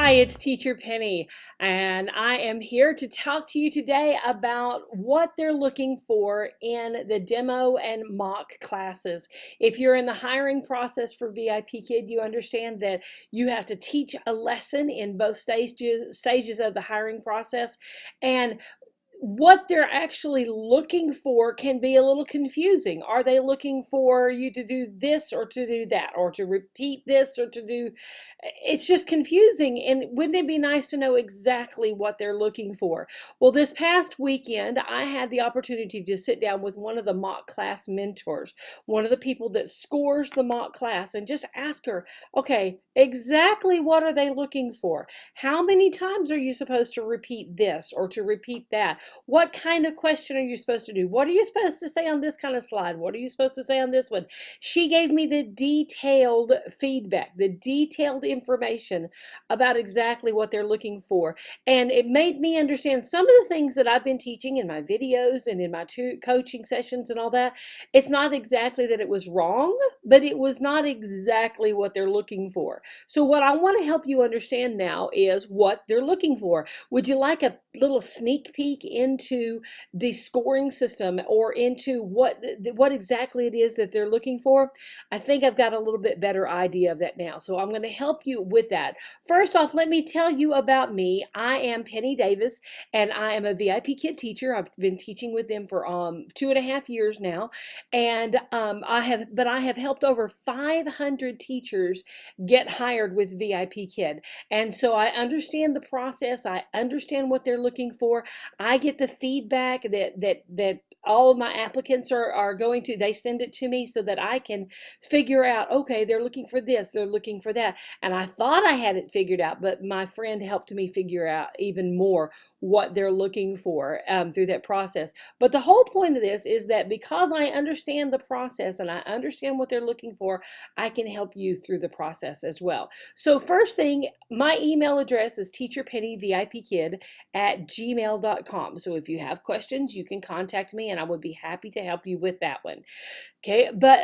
Hi, it's Teacher Penny, and I am here to talk to you today about what they're looking for in the demo and mock classes. If you're in the hiring process for VIPKid, you understand that you have to teach a lesson in both stages of the hiring process, and what they're actually looking for can be a little confusing. Are they looking for you to do this or to do that, or to repeat this or to do? It's just confusing. And wouldn't it be nice to know exactly what they're looking for? Well, this past weekend, I had the opportunity to sit down with one of the mock class mentors, one of the people that scores the mock class, and just ask her, okay, exactly what are they looking for? How many times are you supposed to repeat this or to repeat that? What kind of question are you supposed to do? What are you supposed to say on this kind of slide? What are you supposed to say on this one? She gave me the detailed feedback, the detailed information about exactly what they're looking for. And it made me understand some of the things that I've been teaching in my videos and in my coaching sessions and all that. It's not exactly that it was wrong, but it was not exactly what they're looking for. So what I want to help you understand now is what they're looking for. Would you like a little sneak peek into the scoring system, or into what exactly it is that they're looking for? I think I've got a little bit better idea of that now. So I'm going to help you with that. First off, let me tell you about me. I am Penny Davis, and I am a VIPKid teacher. I've been teaching with them for 2.5 years now, and I have helped over 500 teachers get hired with VIPKid. And so I understand the process. I understand what they're looking for. I get the feedback that all of my applicants are going to, they send it to me so that I can figure out, okay, they're looking for this, they're looking for that. And I thought I had it figured out, but my friend helped me figure out even more what they're looking for through that process. But the whole point of this is that because I understand the process and I understand what they're looking for, I can help you through the process as well. So first thing, my email address is teacherpennyvipkid@gmail.com. So if you have questions, you can contact me and I would be happy to help you with that one. Okay, but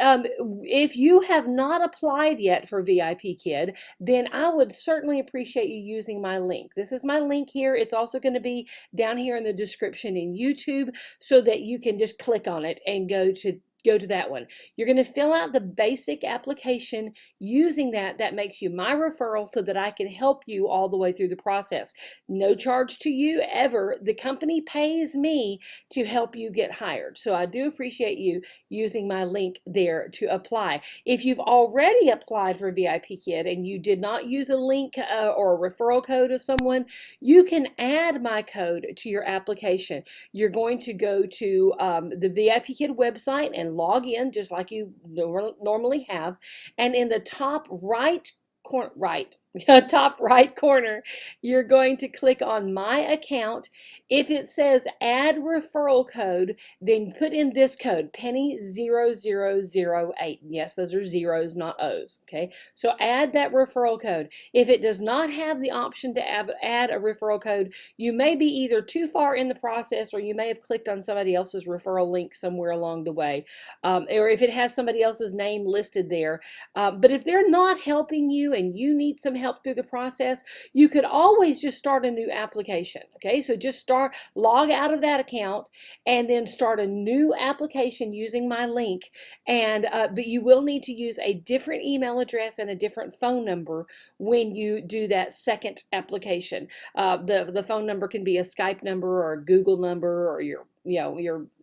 if you have not applied yet for VIPKid, then I would certainly appreciate you using my link. This is my link here. It's also going to be down here in the description in YouTube, so that you can just click on it and go to that one. You're going to fill out the basic application using that. That makes you my referral so that I can help you all the way through the process. No charge to you ever. The company pays me to help you get hired. So I do appreciate you using my link there to apply. If you've already applied for VIPKid and you did not use a link or a referral code of someone, you can add my code to your application. You're going to go to the VIPKid website and log in just like you normally have, and in the top right corner, you're going to click on my account. If it says add referral code, then put in this code, Penny0008. Yes, those are zeros, not O's. Okay, so add that referral code. If it does not have the option to add a referral code, you may be either too far in the process, or you may have clicked on somebody else's referral link somewhere along the way, or if it has somebody else's name listed there. But if they're not helping you and you need some help through the process, you could always just start a new application. Okay, so just log out of that account and then start a new application using my link. And but you will need to use a different email address and a different phone number when you do that second application. The phone number can be a Skype number or a Google number, or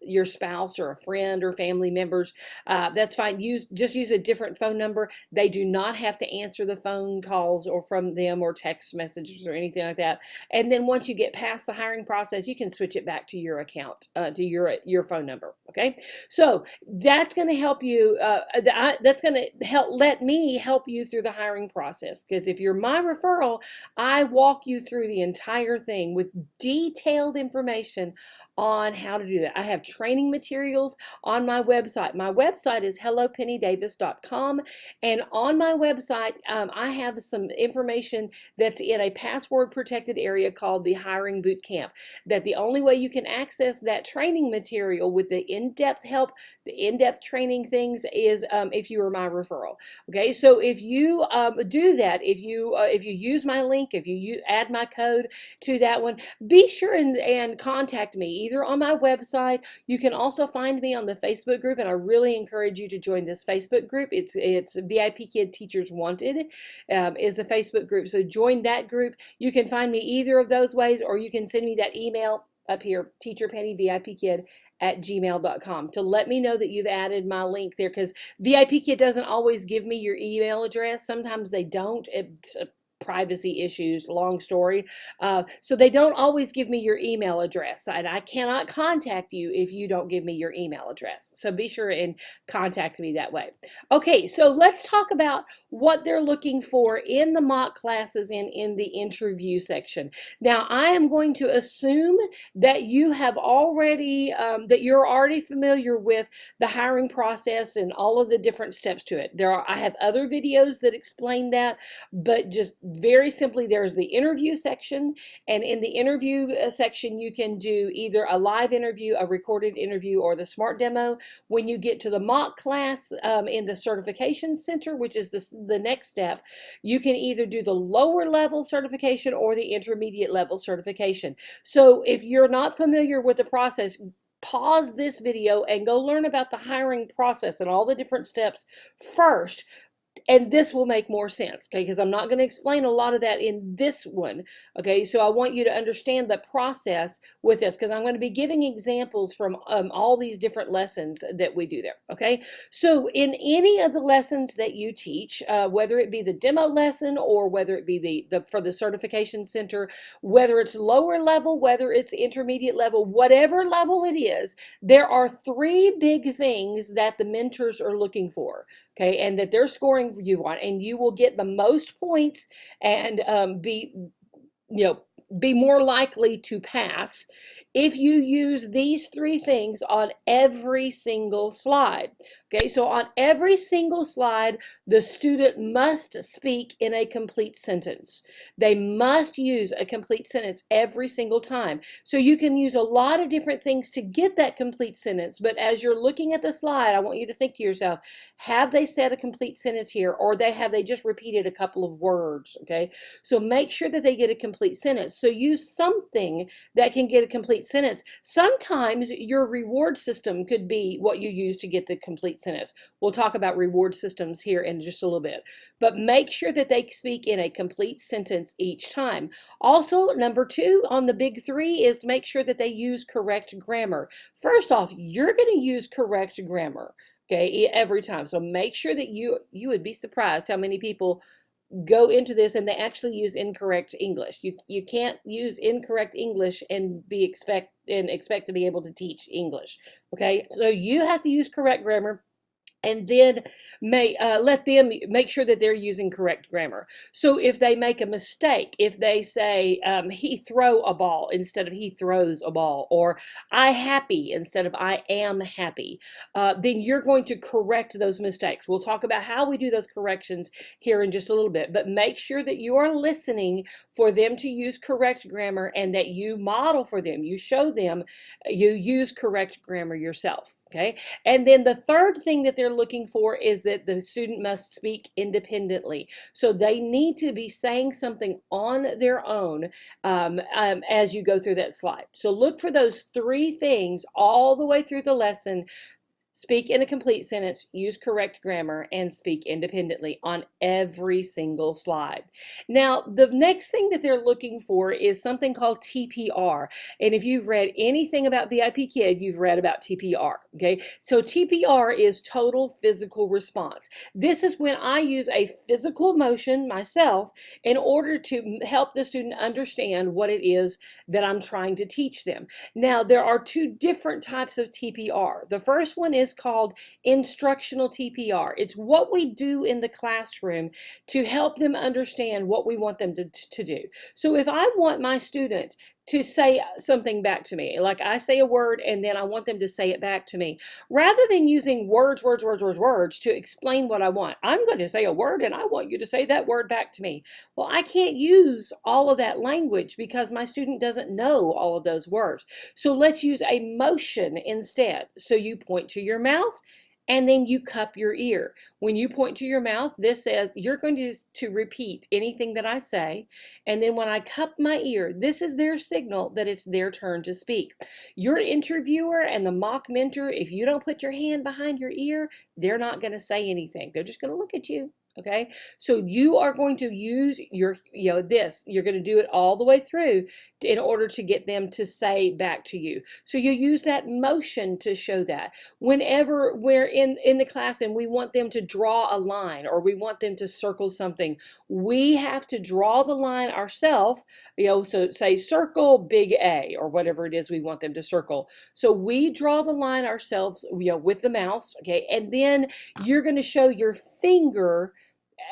your spouse or a friend or family members. That's fine. Just use a different phone number. They do not have to answer the phone calls or from them, or text messages or anything like that. And then once you get past the hiring process, you can switch it back to your account, to your phone number. Okay, so that's going to help you. That's going to let me help you through the hiring process, because if you're my referral, I walk you through the entire thing with detailed information on how to do that. I have training materials on my website. My website is hellopennydavis.com, and on my website, I have some information that's in a password protected area called the Hiring Boot Camp. That the only way you can access that training material with the in-depth help, the in-depth training things is if you are my referral. Okay, so if you do that, if you use my link, if you add my code to that one, be sure and contact me either on my website. You can also find me on the Facebook group, and I really encourage you to join this Facebook group. It's VIPKid Teachers Wanted is the Facebook group. So join that group. You can find me either of those ways, or you can send me that email up here, teacherpennyvipkid@gmail.com, to let me know that you've added my link there, because VIPKid doesn't always give me your email address. Sometimes they don't. It's privacy issues, long story. So they don't always give me your email address, and I cannot contact you if you don't give me your email address. So be sure and contact me that way. Okay, so let's talk about what they're looking for in the mock classes and in the interview section. Now, I am going to assume that you have already, that you're already familiar with the hiring process and all of the different steps to it. I have other videos that explain that, but just very simply, there's the interview section, and in the interview section, you can do either a live interview, a recorded interview, or the smart demo. When you get to the mock class in the certification center, which is the next step, you can either do the lower level certification or the intermediate level certification. So if you're not familiar with the process, pause this video and go learn about the hiring process and all the different steps first. And this will make more sense, okay, because I'm not going to explain a lot of that in this one, okay? So I want you to understand the process with this, because I'm going to be giving examples from all these different lessons that we do there, okay? So in any of the lessons that you teach, whether it be the demo lesson or whether it be for the certification center, whether it's lower level, whether it's intermediate level, whatever level it is, there are 3 big things that the mentors are looking for, okay, and that they're scoring you on, and you will get the most points and be more likely to pass if you use these 3 things on every single slide. Okay, so on every single slide, the student must speak in a complete sentence. They must use a complete sentence every single time. So you can use a lot of different things to get that complete sentence, but as you're looking at the slide, I want you to think to yourself, have they said a complete sentence here, or have they just repeated a couple of words, okay? So make sure that they get a complete sentence. So use something that can get a complete sentence. Sometimes your reward system could be what you use to get the complete sentence. We'll talk about reward systems here in just a little bit, but make sure that they speak in a complete sentence each time. Also, number 2 on the big 3 is to make sure that they use correct grammar. First off, you're going to use correct grammar, okay, every time. So make sure that you would be surprised how many people go into this and they actually use incorrect English. You can't use incorrect English and expect to be able to teach English. Okay, so you have to use correct grammar, and then let them make sure that they're using correct grammar. So if they make a mistake, if they say he throw a ball instead of he throws a ball, or I happy instead of I am happy, then you're going to correct those mistakes. We'll talk about how we do those corrections here in just a little bit, but make sure that you are listening for them to use correct grammar, and that you model for them, you show them, you use correct grammar yourself. Okay, and then the third thing that they're looking for is that the student must speak independently. So they need to be saying something on their own as you go through that slide. So look for those 3 things all the way through the lesson. Speak in a complete sentence, use correct grammar, and speak independently on every single slide. Now, the next thing that they're looking for is something called TPR. And if you've read anything about VIPKid, you've read about TPR, okay? So TPR is total physical response. This is when I use a physical motion myself in order to help the student understand what it is that I'm trying to teach them. Now, there are 2 different types of TPR. The first one is called instructional TPR. It's what we do in the classroom to help them understand what we want them to do. So if I want my student to say something back to me. Like I say a word and then I want them to say it back to me. Rather than using words to explain what I want, I'm going to say a word and I want you to say that word back to me. Well, I can't use all of that language because my student doesn't know all of those words. So let's use a motion instead. So you point to your mouth and then you cup your ear. When you point to your mouth, this says you're going to repeat anything that I say. And then when I cup my ear, this is their signal that it's their turn to speak. Your interviewer and the mock mentor, if you don't put your hand behind your ear, they're not going to say anything. They're just going to look at you. Okay, so you are going to use your, you're going to do it all the way through in order to get them to say back to you. So you use that motion to show that. Whenever we're in the class and we want them to draw a line or we want them to circle something, we have to draw the line ourselves, so say circle big A or whatever it is we want them to circle. So we draw the line ourselves, with the mouse, okay, and then you're going to show your finger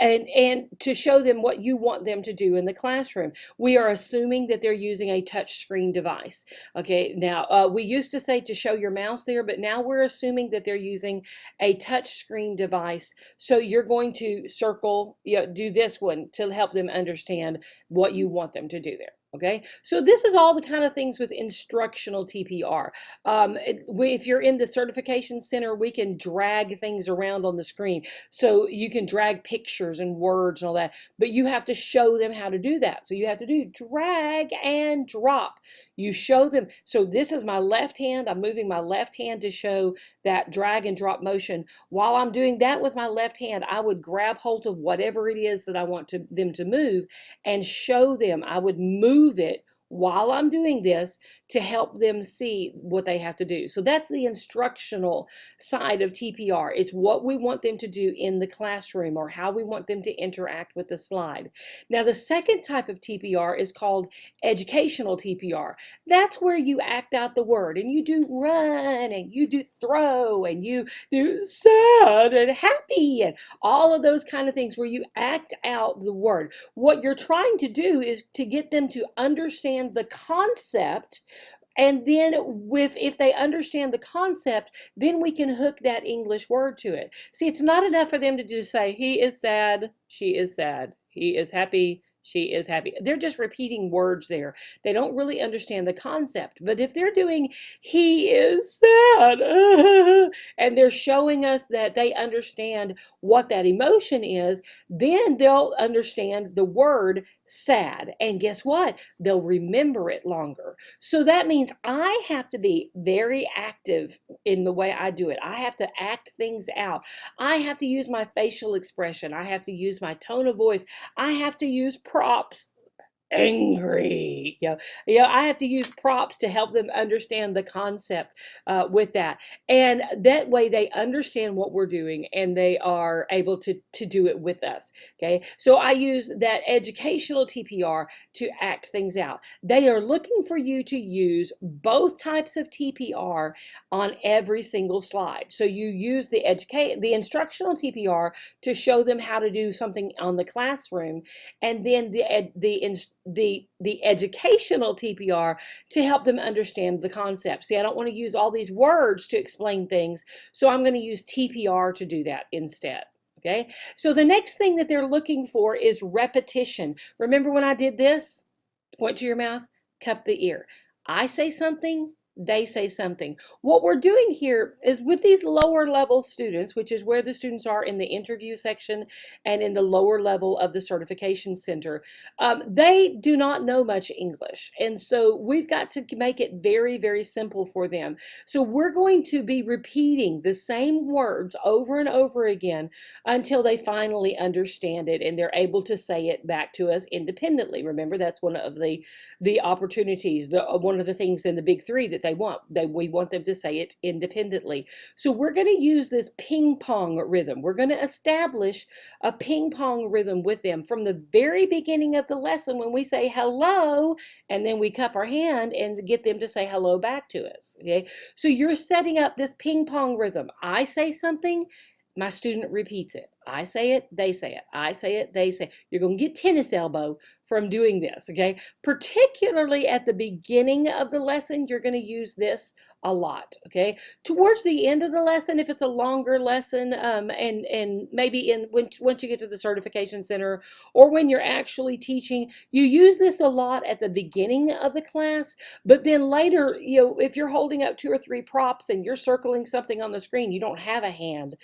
and to show them what you want them to do in the classroom. We are assuming that they're using a touch screen device. Okay, now we used to say to show your mouse there, but now we're assuming that they're using a touch screen device. So you're going to circle, do this one to help them understand what you want them to do there. Okay, so this is all the kind of things with instructional TPR. If you're in the certification center, we can drag things around on the screen. So you can drag pictures and words and all that, but you have to show them how to do that. So you have to do drag and drop. You show them. So this is my left hand. I'm moving my left hand to show that drag and drop motion. While I'm doing that with my left hand, I would grab hold of whatever it is that I want them to move and show them. I would move it while I'm doing this to help them see what they have to do. So that's the instructional side of TPR. It's what we want them to do in the classroom or how we want them to interact with the slide. Now, the second type of TPR is called educational TPR. That's where you act out the word and you do run and you do throw and you do sad and happy and all of those kind of things where you act out the word. What you're trying to do is to get them to understand the concept, and then if they understand the concept, then we can hook that English word to it. See, it's not enough for them to just say, he is sad, she is sad, he is happy, she is happy. They're just repeating words there. They don't really understand the concept. But if they're doing, he is sad, and they're showing us that they understand what that emotion is, then they'll understand the word sad. And guess what? They'll remember it longer. So that means I have to be very active in the way I do it. I have to act things out. I have to use my facial expression. I have to use my tone of voice. I have to use props. Angry, I have to use props to help them understand the concept with that, and that way they understand what we're doing and they are able to do it with us. Okay, so I use that educational TPR to act things out. They are looking for you to use both types of TPR on every single slide. So you use the instructional TPR to show them how to do something on the classroom, and then the educational TPR to help them understand the concept. See, I don't want to use all these words to explain things, so I'm going to use TPR to do that instead. Okay, so the next thing that they're looking for is repetition. Remember when I did this? Point to your mouth, cup the ear. I say something, they say something. What we're doing here is with these lower level students, which is where the students are in the interview section and in the lower level of the certification center, they do not know much English. And so we've got to make it very, very simple for them. So we're going to be repeating the same words over and over again until they finally understand it and they're able to say it back to us independently. Remember, that's one of the opportunities, one of the things in the big three that we want them to say it independently. So we're going to use this ping pong rhythm. We're going to establish a ping pong rhythm with them from the very beginning of the lesson when we say hello, and then we cup our hand and get them to say hello back to us. Okay, so you're setting up this ping pong rhythm. I say something, my student repeats it. I say it, they say it. I say it, they say it. You're going to get tennis elbow from doing this, okay? Particularly at the beginning of the lesson, you're going to use this a lot, okay? Towards the end of the lesson, if it's a longer lesson, and maybe once you get to the certification center or when you're actually teaching, you use this a lot at the beginning of the class, but then later, if you're holding up 2 or 3 props and you're circling something on the screen, you don't have a hand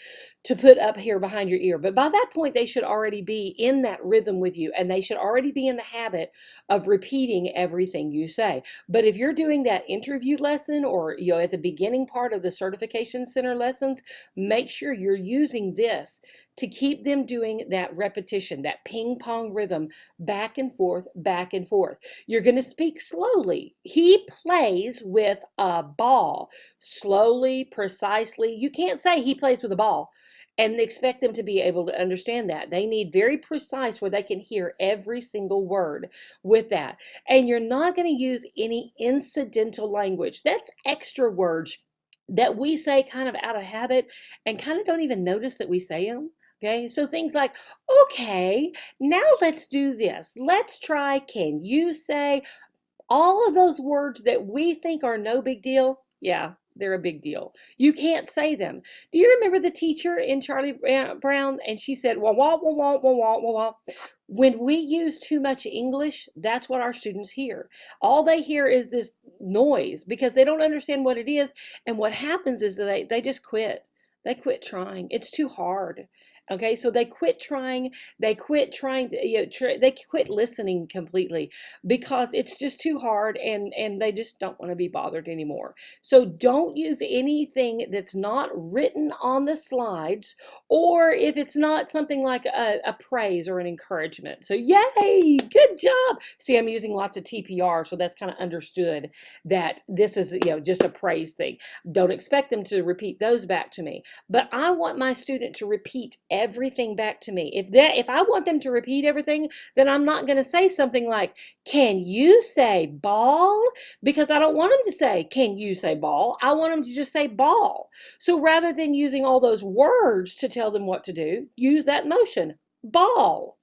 to put up here behind your ear. But by that point, they should already be in that rhythm with you, and they should already be in the habit of repeating everything you say. But if you're doing that interview lesson or at the beginning part of the certification center lessons, make sure you're using this to keep them doing that repetition, that ping pong rhythm, back and forth, back and forth. You're going to speak slowly. He plays with a ball. Slowly, precisely. You can't say he plays with a ball and expect them to be able to understand that. They need very precise where they can hear every single word with that. And you're not going to use any incidental language. That's extra words that we say kind of out of habit and kind of don't even notice that we say them. Okay, so things like, okay, now let's do this. Let's try, can you say? All of those words that we think are no big deal, yeah, they're a big deal. You can't say them. Do you remember the teacher in Charlie Brown? And she said, wah, wah, wah, wah, wah, wah, wah, wah. When we use too much English, that's what our students hear. All they hear is this noise because they don't understand what it is. And what happens is that they just quit. They quit trying. It's too hard. Okay, so they quit trying. They quit trying to, they quit listening completely because it's just too hard, and they just don't want to be bothered anymore. So don't use anything that's not written on the slides, or if it's not something like a praise or an encouragement. So yay, good job. See, I'm using lots of TPR, so that's kind of understood that this is just a praise thing. Don't expect them to repeat those back to me, but I want my student to repeat everything back to me. If I want them to repeat everything, then I'm not going to say something like, can you say ball? Because I don't want them to say, can you say ball? I want them to just say ball. So rather than using all those words to tell them what to do, use that motion, ball,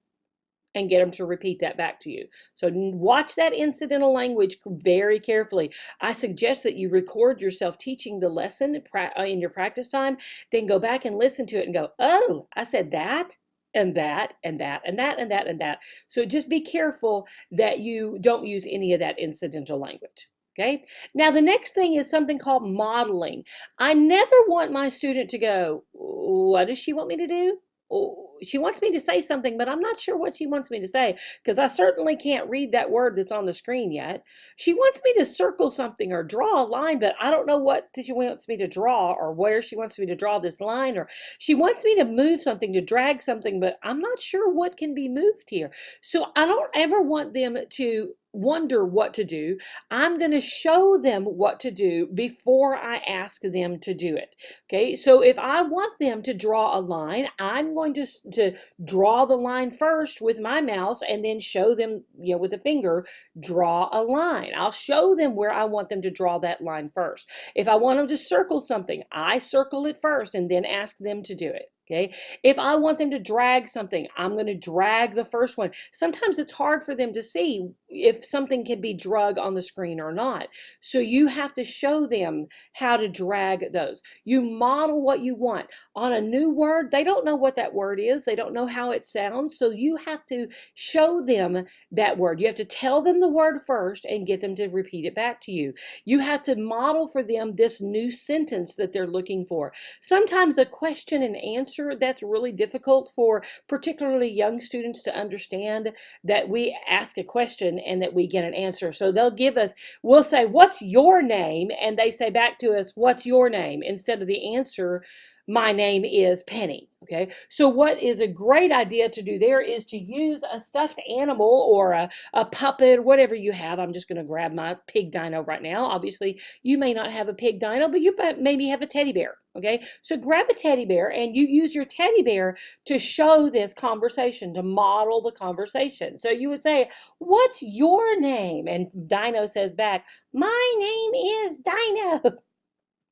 and get them to repeat that back to you. So watch that incidental language very carefully. I suggest that you record yourself teaching the lesson in your practice time, then go back and listen to it and go, oh, I said that and that and that and that and that and that. So just be careful that you don't use any of that incidental language. Okay. Now the next thing is something called modeling. I never want my student to go, what does she want me to do? She wants me to say something, but I'm not sure what she wants me to say because I certainly can't read that word that's on the screen yet. She wants me to circle something or draw a line, but I don't know what she wants me to draw or where she wants me to draw this line, or she wants me to move something, to drag something, but I'm not sure what can be moved here. So I don't ever want them to wonder what to do. I'm going to show them what to do before I ask them to do it. Okay, so if I want them to draw a line, I'm going to draw the line first with my mouse and then show them, with a finger, draw a line. I'll show them where I want them to draw that line first. If I want them to circle something, I circle it first and then ask them to do it. Okay. If I want them to drag something, I'm going to drag the first one. Sometimes it's hard for them to see if something can be dragged on the screen or not. So you have to show them how to drag those. You model what you want. On a new word, they don't know what that word is. They don't know how it sounds. So you have to show them that word. You have to tell them the word first and get them to repeat it back to you. You have to model for them this new sentence that they're looking for. Sometimes a question and answer, that's really difficult for particularly young students to understand, that we ask a question and that we get an answer. So we'll say, what's your name? And they say back to us, what's your name? Instead of the answer, my name is Penny. Okay, so what is a great idea to do there is to use a stuffed animal or a puppet, whatever you have. I'm just going to grab my pig dino right now. Obviously, you may not have a pig dino, but you maybe have a teddy bear. Okay, so grab a teddy bear and you use your teddy bear to show this conversation, to model the conversation. So you would say, what's your name? And Dino says back, my name is Dino.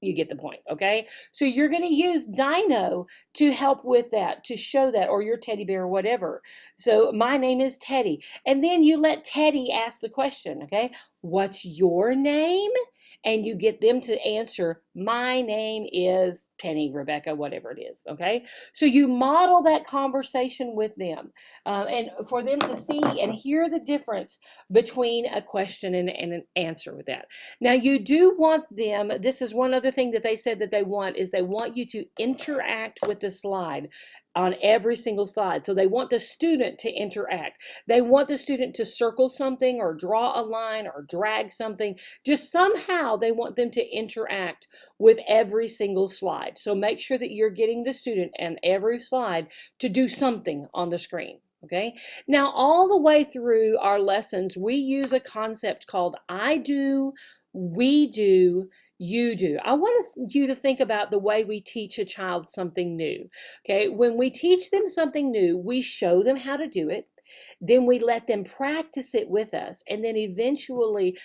You get the point, okay? So you're going to use Dino to help with that, to show that, or your teddy bear or whatever. So my name is Teddy. And then you let Teddy ask the question, okay? What's your name? And you get them to answer, my name is Penny, Rebecca, whatever it is, okay? So you model that conversation with them, and for them to see and hear the difference between a question and an answer with that. Now you do want them, this is one other thing that they said that they want, is they want you to interact with the slide on every single slide. So they want the student to interact. They want the student to circle something or draw a line or drag something. Just somehow they want them to interact with every single slide. So make sure that you're getting the student and every slide to do something on the screen. Okay, now all the way through our lessons, we use a concept called I do, we do, you do. I want you to think about the way we teach a child something new. Okay, when we teach them something new, we show them how to do it. Then we let them practice it with us, and then eventually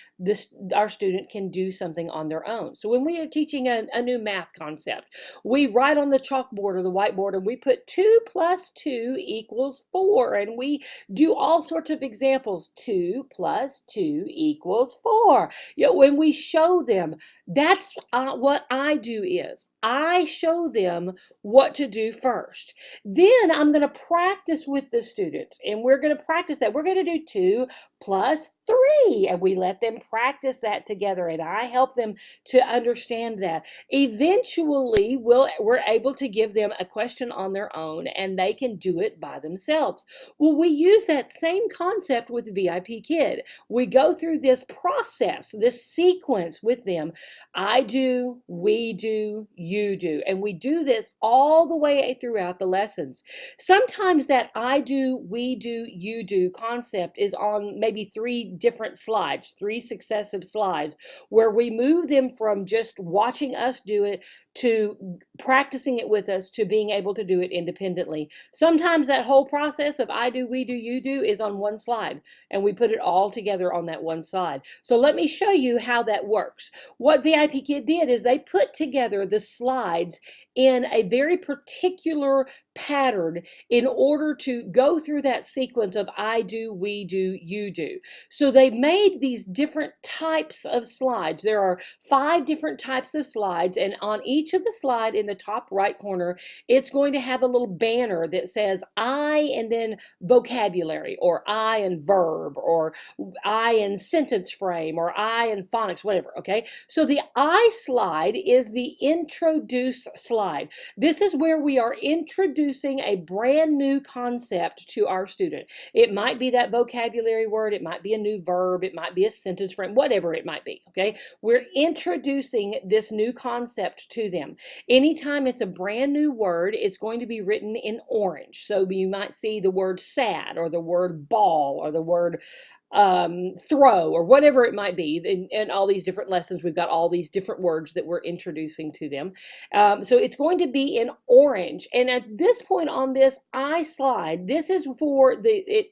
our student can do something on their own. So when we are teaching a new math concept, we write on the chalkboard or the whiteboard and we put 2 plus 2 equals 4, and we do all sorts of examples. 2 plus 2 equals 4. You know, when we show them, that's what I do is. I show them what to do first. Then I'm going to practice with the students, and we're going to practice that. We're going to do 2 plus 3, and we let them practice that together, and I help them to understand that. Eventually, we're able to give them a question on their own, and they can do it by themselves. Well, we use that same concept with VIPKid. We go through this process, this sequence with them. I do, we do, you do. And we do this all the way throughout the lessons. Sometimes that I do, we do, you do concept is on maybe 3 different slides, 3 successive slides, where we move them from just watching us do it to practicing it with us to being able to do it independently. Sometimes that whole process of I do, we do, you do is on one slide, and we put it all together on that one slide. So let me show you how that works. What VIPKid did is they put together the slides in a very particular pattern in order to go through that sequence of I do, we do, you do. So they made these different types of slides. There are 5 different types of slides, and on each of the slide in the top right corner, it's going to have a little banner that says I and then vocabulary, or I and verb, or I and sentence frame, or I and phonics, whatever, okay? So the I slide is the introduce slide. This is where we are introducing a brand new concept to our student. It might be that vocabulary word, it might be a new verb, it might be a sentence frame, whatever it might be, okay? We're introducing this new concept to them. Anytime it's a brand new word, it's going to be written in orange. So you might see the word sad, or the word ball, or the word throw, or whatever it might be. In all these different lessons, we've got all these different words that we're introducing to them. So it's going to be in orange. And at this point on this I slide, this is for the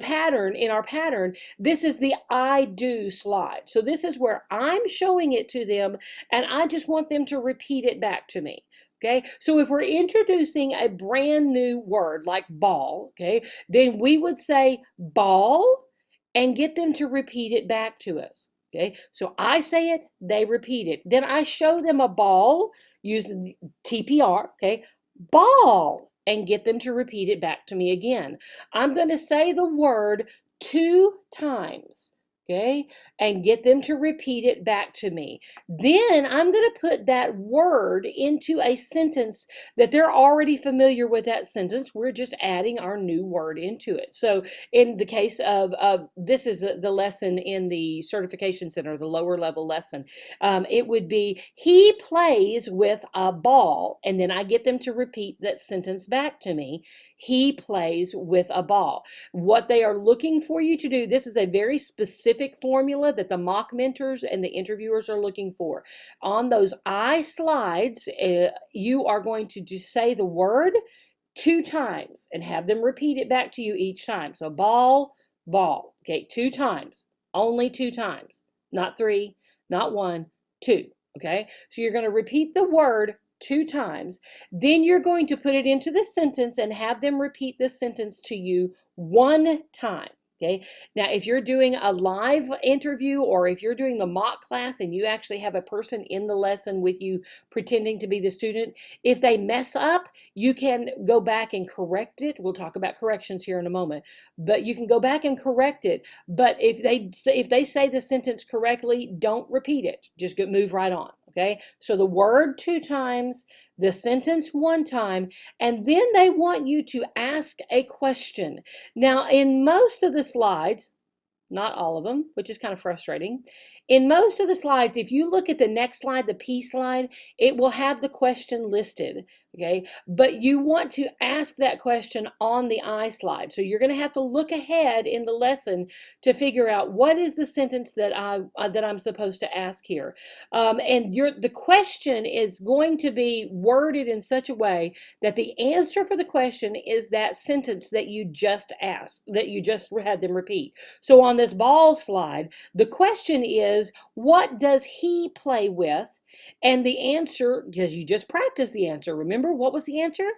pattern. In our pattern, this is the I do slide. So this is where I'm showing it to them, and I just want them to repeat it back to me. Okay, so if we're introducing a brand new word like ball, okay, then we would say ball and get them to repeat it back to us. Okay, so I say it, they repeat it. Then I show them a ball using TPR, okay, ball, and get them to repeat it back to me again. I'm going to say the word 2 times. Okay, and get them to repeat it back to me. Then I'm going to put that word into a sentence that they're already familiar with that sentence. We're just adding our new word into it. So in the case of this is the lesson in the certification center, the lower level lesson, it would be he plays with a ball, and then I get them to repeat that sentence back to me. He plays with a ball. What they are looking for you to do, this is a very specific formula that the mock mentors and the interviewers are looking for. On those I slides, you are going to just say the word 2 times and have them repeat it back to you each time. So ball, ball, okay, 2 times, only 2 times. not 3, not 1, 2. Okay, so you're going to repeat the word 2 times. Then you're going to put it into the sentence and have them repeat the sentence to you 1 time. Okay, now if you're doing a live interview or if you're doing the mock class and you actually have a person in the lesson with you pretending to be the student, if they mess up, you can go back and correct it. We'll talk about corrections here in a moment, but you can go back and correct it. But if they say the sentence correctly, don't repeat it. Just move right on. Okay, so the word 2 times, the sentence 1 time, and then they want you to ask a question. Now, in most of the slides, not all of them, which is kind of frustrating. In most of the slides, if you look at the next slide, the P slide, it will have the question listed, okay? But you want to ask that question on the I slide. So you're going to have to look ahead in the lesson to figure out what is the sentence that I'm supposed to ask here. And the question is going to be worded in such a way that the answer for the question is that sentence that you just asked, that you just had them repeat. So on this ball slide, the question is, what does he play with? And the answer, because you just practiced the answer, remember what was the answer?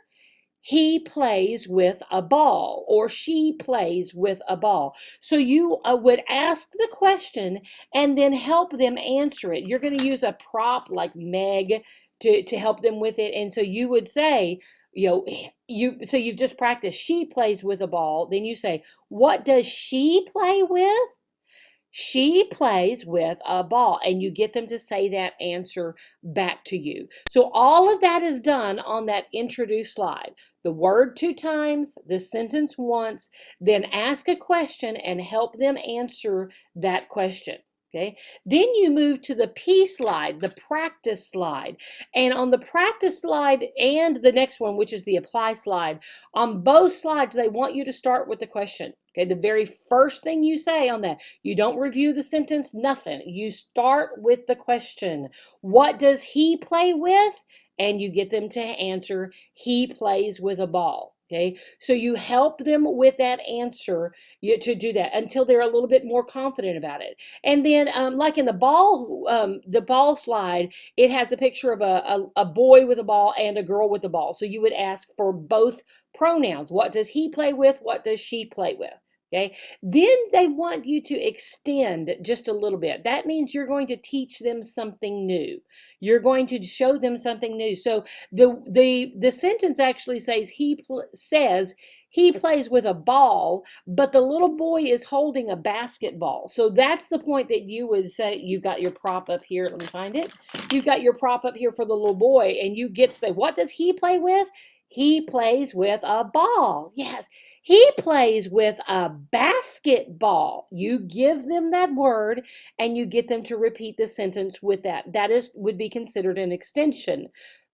He plays with a ball, or she plays with a ball. So you would ask the question and then help them answer it. You're going to use a prop like Meg to help them with it. And so you would say, so you've just practiced, she plays with a ball. Then you say, what does she play with? She plays with a ball, and you get them to say that answer back to you. So all of that is done on that introduce slide. The word 2 times, the sentence once, then ask a question and help them answer that question. Okay. Then you move to the P slide, the practice slide. And on the practice slide and the next one, which is the apply slide, on both slides, they want you to start with the question. Okay, the very first thing you say on that, you don't review the sentence, nothing. You start with the question. What does he play with? And you get them to answer, he plays with a ball. Okay, so you help them with that answer to do that until they're a little bit more confident about it. And then, like in the ball slide, it has a picture of a boy with a ball and a girl with a ball. So you would ask for both pronouns. What does he play with? What does she play with? Okay, then they want you to extend just a little bit. That means you're going to teach them something new. You're going to show them something new. So the sentence actually says he plays with a ball, but the little boy is holding a basketball. So that's the point that you would say. You've got your prop up here. Let me find it. You've got your prop up here for the little boy, and you get to say, what does he play with? He plays with a ball. Yes, he plays with a basketball. You give them that word and you get them to repeat the sentence with that. That would be considered an extension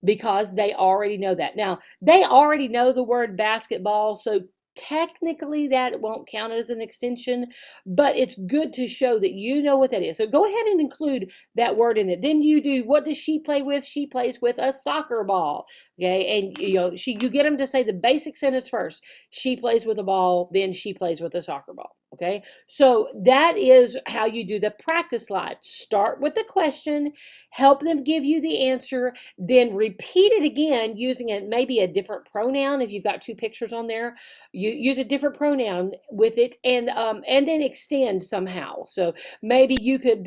because they already know that. Now, they already know the word basketball, so technically that won't count as an extension, but it's good to show that you know what that is. So go ahead and include that word in it. Then you do, what does she play with? She plays with a soccer ball. Okay, and you get them to say the basic sentence first. She plays with a ball, then she plays with a soccer ball. Okay, so that is how you do the practice slide. Start with the question, help them give you the answer, then repeat it again using maybe a different pronoun. If you've got 2 pictures on there, you use a different pronoun with it, and then extend somehow. So maybe you could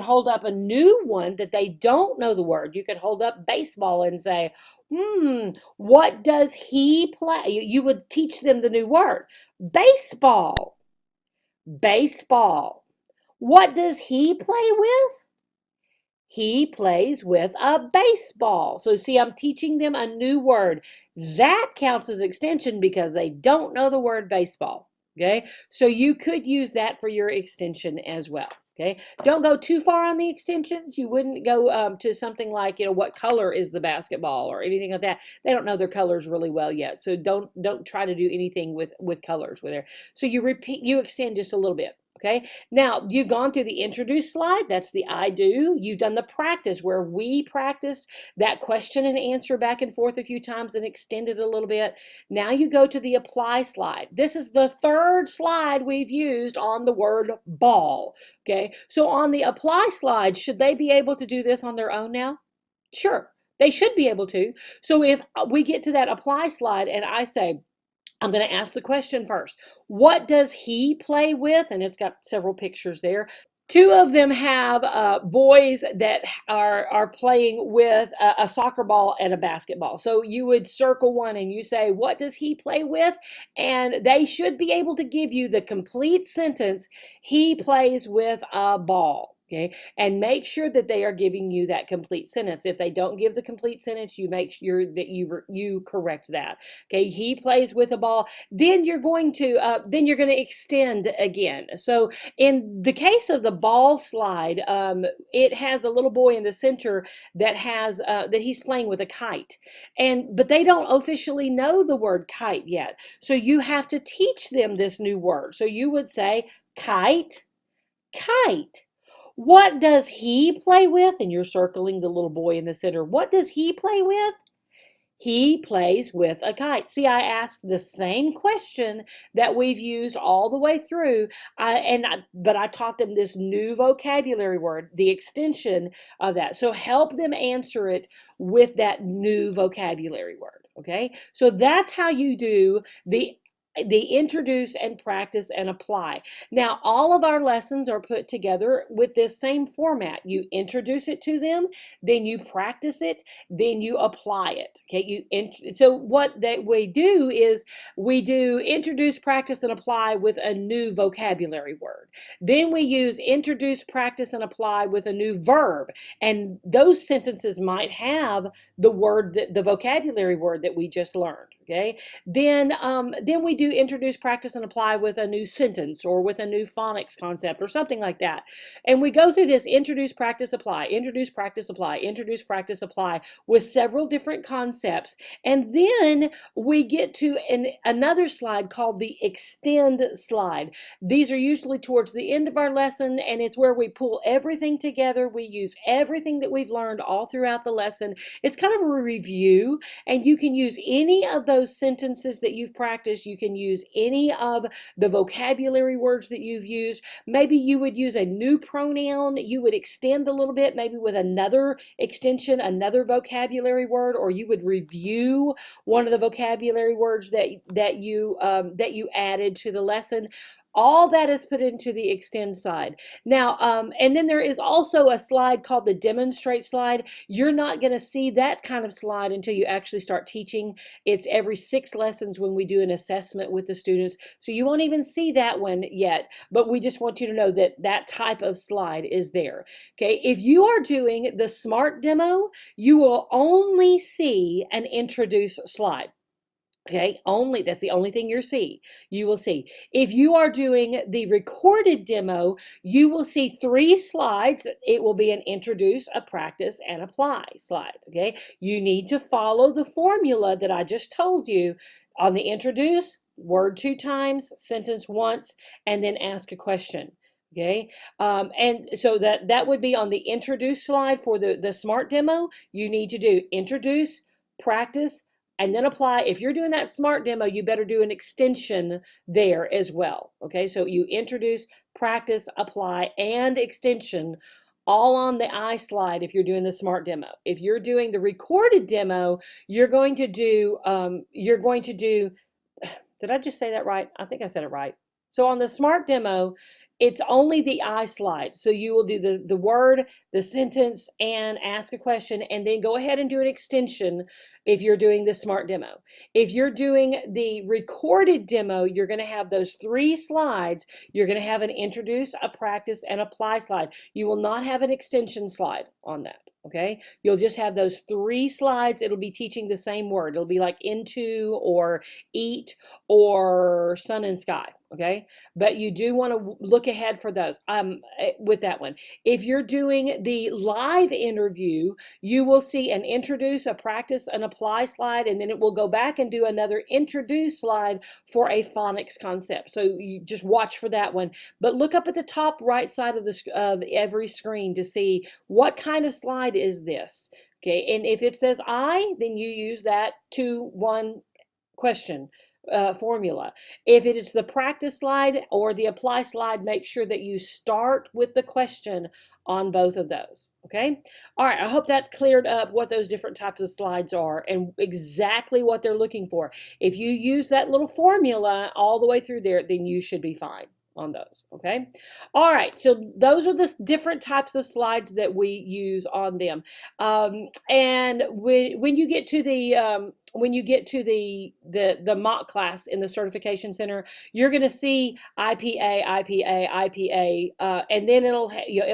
hold up a new one that they don't know the word. You could hold up baseball and say, what does he play? You would teach them the new word. Baseball. Baseball. What does he play with? He plays with a baseball. So see, I'm teaching them a new word. That counts as extension because they don't know the word baseball. Okay, so you could use that for your extension as well. Okay, don't go too far on the extensions. You wouldn't go to something like, what color is the basketball or anything like that. They don't know their colors really well yet, so don't try to do anything with colors with there. So you extend just a little bit. Okay, now you've gone through the introduce slide. That's the I do. You've done the practice where we practiced that question and answer back and forth a few times and extended a little bit. Now you go to the apply slide. This is the third slide we've used on the word ball. Okay, so on the apply slide, should they be able to do this on their own now? Sure, they should be able to. So if we get to that apply slide and I say, I'm going to ask the question first. What does he play with? And it's got several pictures there. Two of them have boys that are playing with a soccer ball and a basketball. So you would circle one and you say, what does he play with? And they should be able to give you the complete sentence, he plays with a ball. Okay, and make sure that they are giving you that complete sentence. If they don't give the complete sentence, you make sure that you correct that. Okay, he plays with a ball. Then you're going to extend again. So in the case of the ball slide, it has a little boy in the center that has that he's playing with a kite, but they don't officially know the word kite yet. So you have to teach them this new word. So you would say kite, kite. What does he play with? And you're circling the little boy in the center. What does he play with? He plays with a kite. See, I asked the same question that we've used all the way through, but I taught them this new vocabulary word, the extension of that. So help them answer it with that new vocabulary word, okay? So that's how you do the introduce and practice and apply. Now, all of our lessons are put together with this same format. You introduce it to them, then you practice it, then you apply it. Okay, so what we do is we do introduce, practice, and apply with a new vocabulary word. Then we use introduce, practice, and apply with a new verb. And those sentences might have the vocabulary word that we just learned. Okay, then we do introduce, practice, and apply with a new sentence or with a new phonics concept or something like that. And we go through this introduce, practice, apply, introduce, practice, apply, introduce, practice, apply with several different concepts. And then we get to another slide called the extend slide. These are usually towards the end of our lesson, and it's where we pull everything together. We use everything that we've learned all throughout the lesson. It's kind of a review, and you can use any of those sentences that you've practiced. You can use any of the vocabulary words that you've used. Maybe you would use a new pronoun. You would extend a little bit, maybe with another extension, another vocabulary word, or you would review one of the vocabulary words that you added to the lesson. All that is put into the extend slide. Now, and then there is also a slide called the demonstrate slide. You're not going to see that kind of slide until you actually start teaching. It's every 6 lessons when we do an assessment with the students. So you won't even see that one yet, but we just want you to know that that type of slide is there. Okay, if you are doing the SMART demo, you will only see an introduce slide. Okay, that's the only thing you will see. If you are doing the recorded demo, you will see 3 slides. It will be an introduce, a practice, and apply slide. Okay, you need to follow the formula that I just told you. On the introduce, word 2 times, sentence once, and then ask a question. Okay, and so that would be on the introduce slide for the SMART demo. You need to do introduce, practice, and then apply. If you're doing that SMART demo, you better do an extension there as well. Okay, so you introduce, practice, apply, and extension all on the I slide if you're doing the SMART demo. If you're doing the recorded demo, you're going to do, did I just say that right? I think I said it right. So on the SMART demo, it's only the I slide. So you will do the word, the sentence, and ask a question, and then go ahead and do an extension if you're doing the SMART demo. If you're doing the recorded demo, you're going to have those 3 slides. You're going to have an introduce, a practice, and apply slide. You will not have an extension slide on that. Okay, you'll just have those 3 slides. It'll be teaching the same word. It'll be like into or eat or sun and sky. okay? But you do want to look ahead for those with that one. If you're doing the live interview, you will see an introduce, a practice, an apply slide, and then it will go back and do another introduce slide for a phonics concept. So you just watch for that one. But look up at the top right side of every screen to see what kind of slide is this. Okay, and if it says I, then you use that 2-1 question formula. If it is the practice slide or the apply slide, make sure that you start with the question on both of those. Okay. All right. I hope that cleared up what those different types of slides are and exactly what they're looking for. If you use that little formula all the way through there, then you should be fine on those. Okay. All right. So those are the different types of slides that we use on them. And when you get to the mock class in the certification center, you're going to see IPA, and then it'll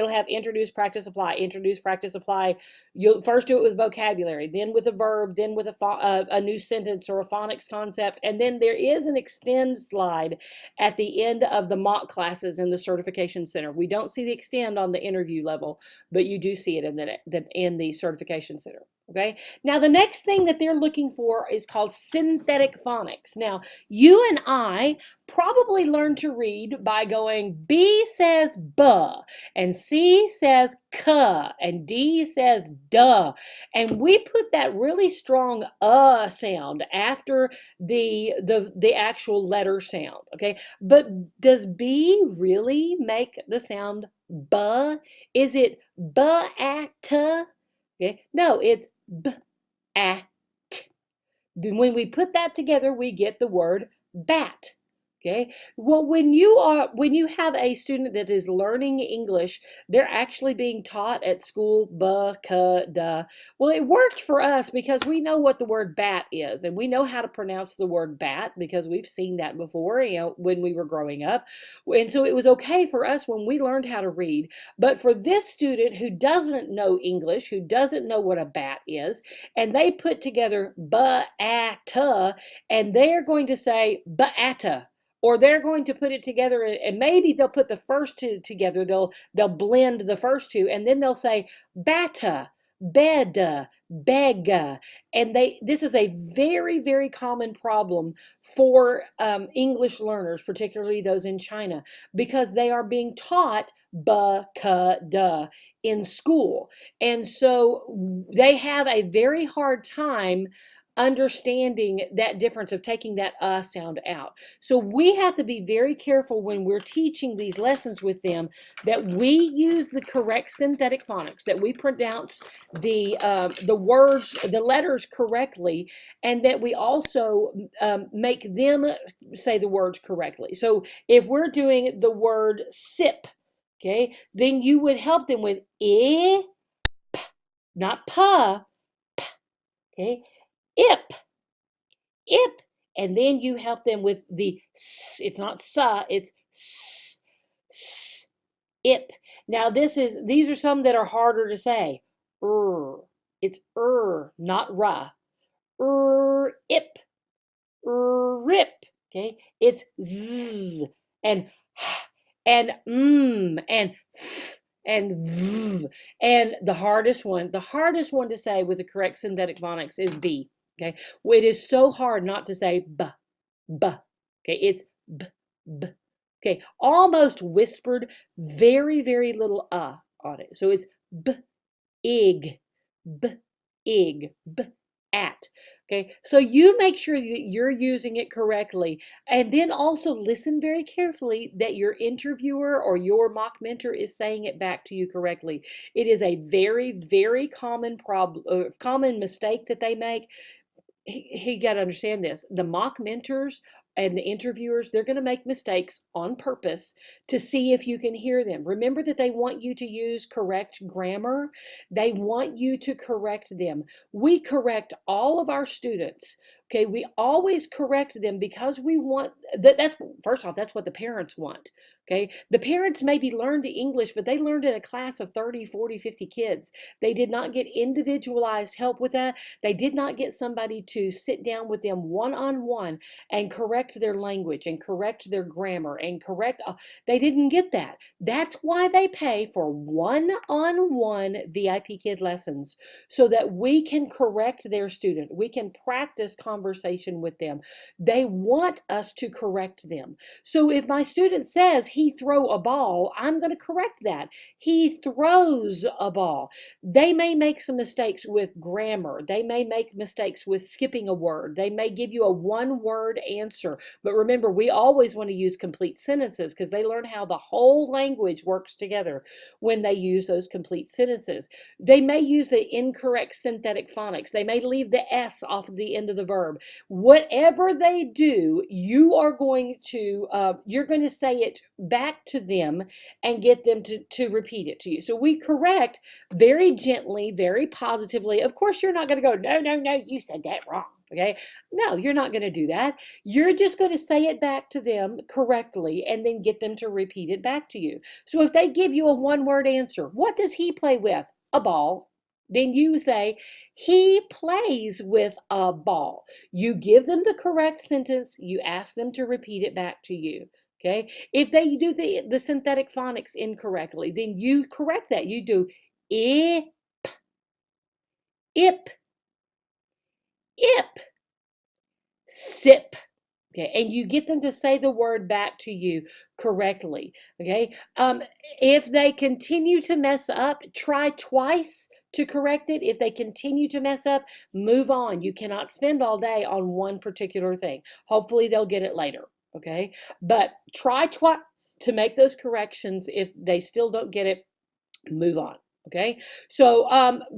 have introduce, practice, apply, introduce, practice, apply. You'll first do it with vocabulary, then with a verb, then with a new sentence or a phonics concept, and then there is an extend slide at the end of the mock classes in the certification center. We don't see the extend on the interview level, but you do see it in the certification center. Okay. Now the next thing that they're looking for is called synthetic phonics. Now you and I probably learned to read by going B says buh, and C says cuh, and D says duh, and we put that really strong sound after the actual letter sound. Okay, but does B really make the sound buh? Is it buh at? Okay, no, it's b at. When we put that together, we get the word bat. Okay. Well, when you have a student that is learning English, they're actually being taught at school buh, cuh, duh. Well, it worked for us because we know what the word bat is, and we know how to pronounce the word bat because we've seen that before, when we were growing up. And so it was okay for us when we learned how to read. But for this student who doesn't know English, who doesn't know what a bat is, and they put together ba-a-ta, and they're going to say ba-ata, or they're going to put it together, and maybe they'll put the first two together. They'll blend the first two, and then they'll say bata, beda, bega. And this is a very, very common problem for English learners, particularly those in China, because they are being taught ba, ka, da in school. And so they have a very hard time understanding that difference of taking that sound out. So we have to be very careful when we're teaching these lessons with them that we use the correct synthetic phonics, that we pronounce the words, the letters correctly, and that we also make them say the words correctly. So if we're doing the word sip, okay, then you would help them with I, p, not pa, p, okay, ip, ip, and then you help them with the s. It's not sa, it's s, s, ip. Now these are some that are harder to say. It's not ra. Ip, rip. Okay, it's z and h and and f and v. And the hardest one to say with the correct synthetic phonics is B. Okay, well, it is so hard not to say b, b. Okay, it's b, b. Okay, almost whispered, very, very little on it. So it's b, ig, b, ig, b, at. Okay, so you make sure that you're using it correctly, and then also listen very carefully that your interviewer or your mock mentor is saying it back to you correctly. It is a very, very common problem, common mistake that they make. You got to understand this. The mock mentors and the interviewers, they're going to make mistakes on purpose to see if you can hear them. Remember that they want you to use correct grammar. They want you to correct them. We correct all of our students, Okay, we always correct them because we want that's first off, that's what the parents want. Okay, the parents maybe learned English, but they learned in a class of 30, 40, 50 kids. They did not get individualized help with that. They did not get somebody to sit down with them one on one and correct their language and correct their grammar and correct. They didn't get that. That's why they pay for one on one VIPKid lessons so that we can correct their student. We can practice conversation with them. They want us to correct them. So if my student says he throw a ball, I'm going to correct that. He throws a ball. They may make some mistakes with grammar. They may make mistakes with skipping a word. They may give you a one-word answer. But remember, we always want to use complete sentences because they learn how the whole language works together when they use those complete sentences. They may use the incorrect synthetic phonics. They may leave the S off of the end of the verb. Whatever they do, you're going to say it back to them and get them to repeat it to you. So we correct very gently, very positively. Of course, you're not going to go, no, no, no, you said that wrong. Okay. No, you're not going to do that. You're just going to say it back to them correctly and then get them to repeat it back to you. So if they give you a one-word answer, what does he play with? A ball. Then you say, he plays with a ball. You give them the correct sentence. You ask them to repeat it back to you. Okay. If they do the synthetic phonics incorrectly, then you correct that. You do ip, ip, ip, sip. Okay, and you get them to say the word back to you correctly. Okay, if they continue to mess up, try twice to correct it. If they continue to mess up, move on. You cannot spend all day on one particular thing. Hopefully they'll get it later. Okay, but try twice to make those corrections. If they still don't get it, move on. Okay, so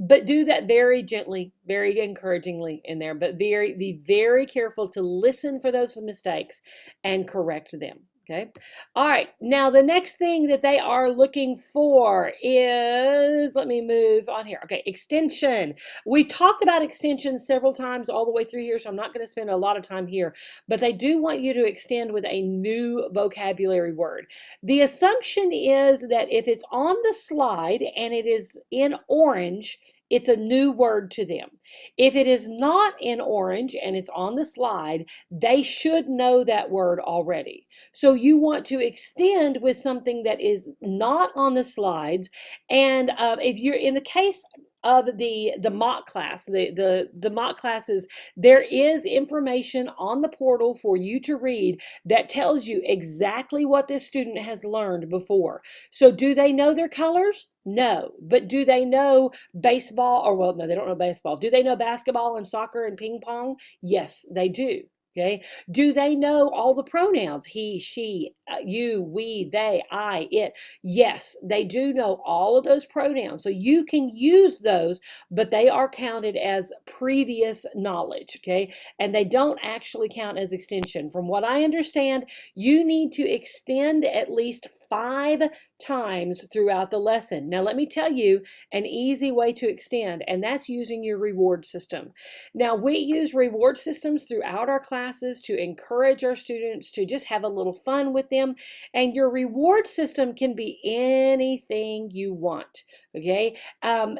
but do that very gently, very encouragingly in there, but be very careful to listen for those mistakes and correct them. Okay. All right. Now, the next thing that they are looking for is, let me move on here. Okay. Extension. We've talked about extensions several times all the way through here, so I'm not going to spend a lot of time here, but they do want you to extend with a new vocabulary word. The assumption is that if it's on the slide and it is in orange, it's a new word to them. If it is not in orange and it's on the slide, they should know that word already. So you want to extend with something that is not on the slides. And if you're in the case of the mock class, the mock classes, there is information on the portal for you to read that tells you exactly what this student has learned before. So do they know their colors? No. But do they know baseball? Or, well, no, they don't know baseball. Do they know basketball and soccer and ping pong? Yes, they do. Okay. Do they know all the pronouns? He, she, you, we, they, I, it. Yes, they do know all of those pronouns. So you can use those, but they are counted as previous knowledge. Okay. And they don't actually count as extension. From what I understand, you need to extend at least 5 times throughout the lesson. Now, let me tell you an easy way to extend, and that's using your reward system. Now, we use reward systems throughout our classes to encourage our students to just have a little fun with them, and your reward system can be anything you want. Okay,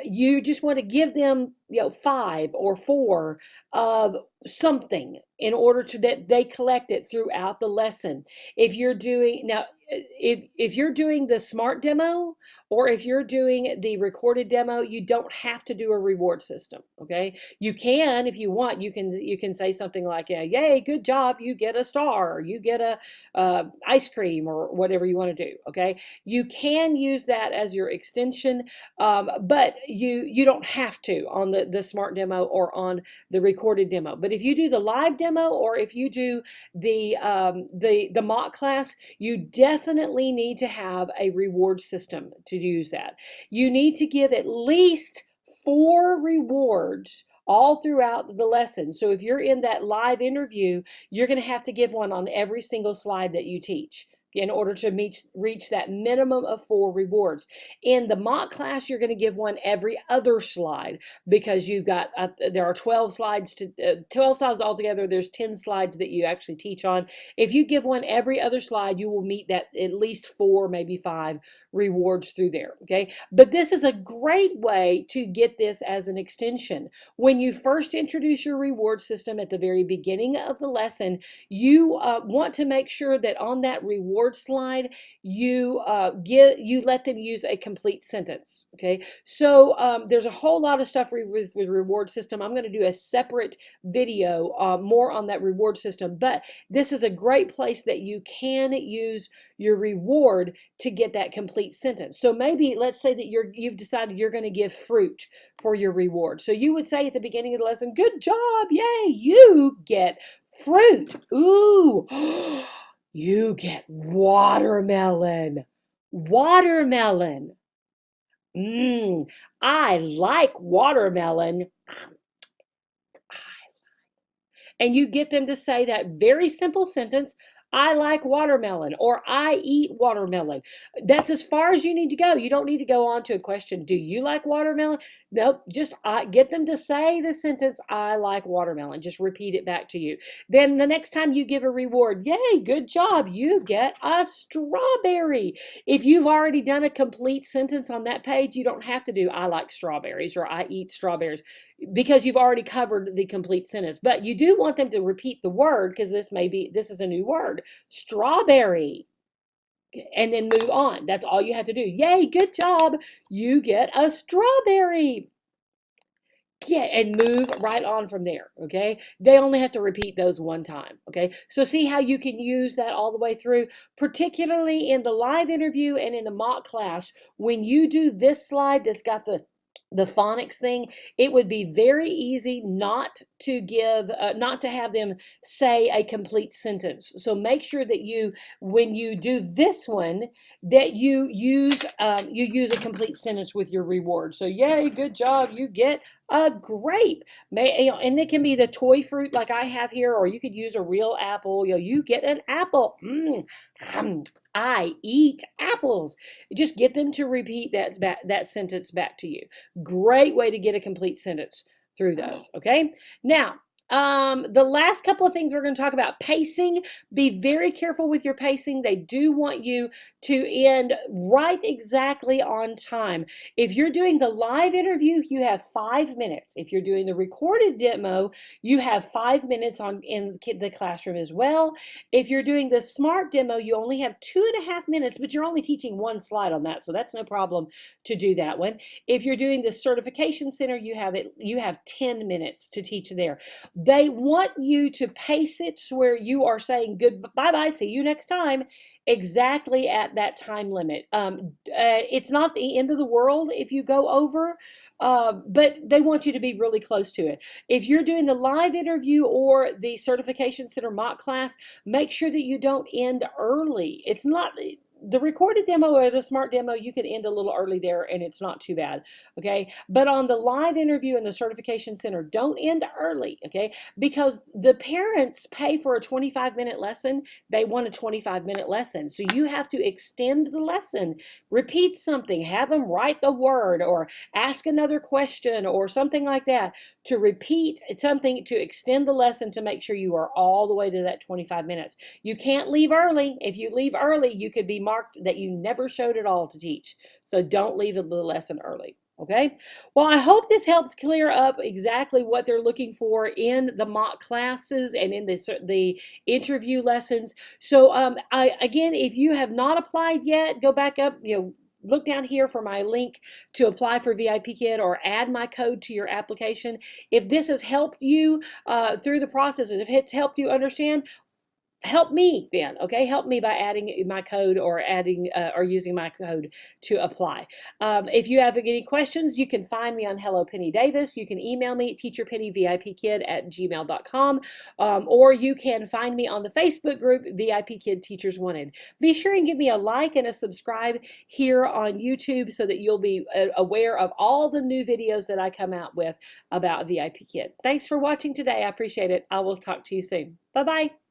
you just want to give them 5 or 4 of something in order to that they collect it throughout the lesson. If you're doing now, if you're doing the smart demo or if you're doing the recorded demo, you don't have to do a reward system. Okay, you can if you want. You can say something like, "Yay, good job! You get a star, or you get a ice cream, or whatever you want to do." Okay, you can use that as your extension. But you don't have to on the smart demo or on the recorded demo. But if you do the live demo or if you do the mock class, you definitely need to have a reward system to use that. You need to give at least 4 rewards all throughout the lesson. So if you're in that live interview, you're going to have to give one on every single slide that you teach. in order to reach that minimum of 4 rewards. In the mock class, you're going to give one every other slide because you've got, there are 12 slides 12 slides altogether. There's 10 slides that you actually teach on. If you give one every other slide, you will meet that at least 4, maybe 5 rewards through there, okay? But this is a great way to get this as an extension. When you first introduce your reward system at the very beginning of the lesson, you want to make sure that on that reward slide, you let them use a complete sentence, okay? So there's a whole lot of stuff with reward system. I'm going to do a separate video more on that reward system, but this is a great place that you can use your reward to get that complete sentence. So maybe let's say that you've decided you're going to give fruit for your reward. So you would say at the beginning of the lesson, good job, yay, you get fruit. Ooh, you get watermelon. Watermelon. I like watermelon. And you get them to say that very simple sentence, I like watermelon, or I eat watermelon. That's as far as you need to go. You don't need to go on to a question, do you like watermelon? Nope, just get them to say the sentence, I like watermelon. Just repeat it back to you. Then the next time you give a reward, yay, good job, you get a strawberry. If you've already done a complete sentence on that page, you don't have to do I like strawberries or I eat strawberries, because you've already covered the complete sentence. But you do want them to repeat the word, because this is a new word, strawberry, and then move on. That's all you have to do. Yay, good job, you get a strawberry. Yeah, and move right on from there, okay? They only have to repeat those one time, okay? So see how you can use that all the way through, particularly in the live interview and in the mock class. When you do this slide that's got the phonics thing, it would be very easy not to have them say a complete sentence. So make sure that when you do this one, that you use a complete sentence with your reward. So yay, good job, you get a grape. And it can be the toy fruit like I have here, or you could use a real apple. You get an apple. I eat apples. Just get them to repeat that sentence back to you. Great way to get a complete sentence through those, okay? Now, the last couple of things we're going to talk about, pacing. Be very careful with your pacing. They do want you to end right exactly on time. If you're doing the live interview, you have 5 minutes. If you're doing the recorded demo, you have 5 minutes in the classroom as well. If you're doing the smart demo, you only have 2.5 minutes, but you're only teaching one slide on that, so that's no problem to do that one. If you're doing the certification center, you have 10 minutes to teach there. They want you to pace it where you are saying bye-bye, see you next time, exactly at that time limit. It's not the end of the world if you go over, but they want you to be really close to it. If you're doing the live interview or the certification center mock class, make sure that you don't end early. It's not the recorded demo or the smart demo, you can end a little early there and it's not too bad, okay? But on the live interview and the certification center, don't end early, okay? Because the parents pay for a 25-minute lesson. They want a 25-minute lesson. So you have to extend the lesson, repeat something, have them write the word or ask another question or something like that to repeat something to extend the lesson to make sure you are all the way to that 25 minutes. You can't leave early. If you leave early, you could be marked that you never showed it all to teach. So don't leave the lesson early. Okay, well, I hope this helps clear up exactly what they're looking for in the mock classes and in the interview lessons. So again, if you have not applied yet, go back up, look down here for my link to apply for VIPKid or add my code to your application. If this has helped you through the process, and if it's helped you understand, help me then, okay? Help me by adding my code or using my code to apply. If you have any questions, you can find me on Hello Penny Davis. You can email me at teacherpennyvipkid@gmail.com, or you can find me on the Facebook group VIPKid Teachers Wanted. Be sure and give me a like and a subscribe here on YouTube so that you'll be aware of all the new videos that I come out with about VIPKid. Thanks for watching today. I appreciate it. I will talk to you soon. Bye-bye.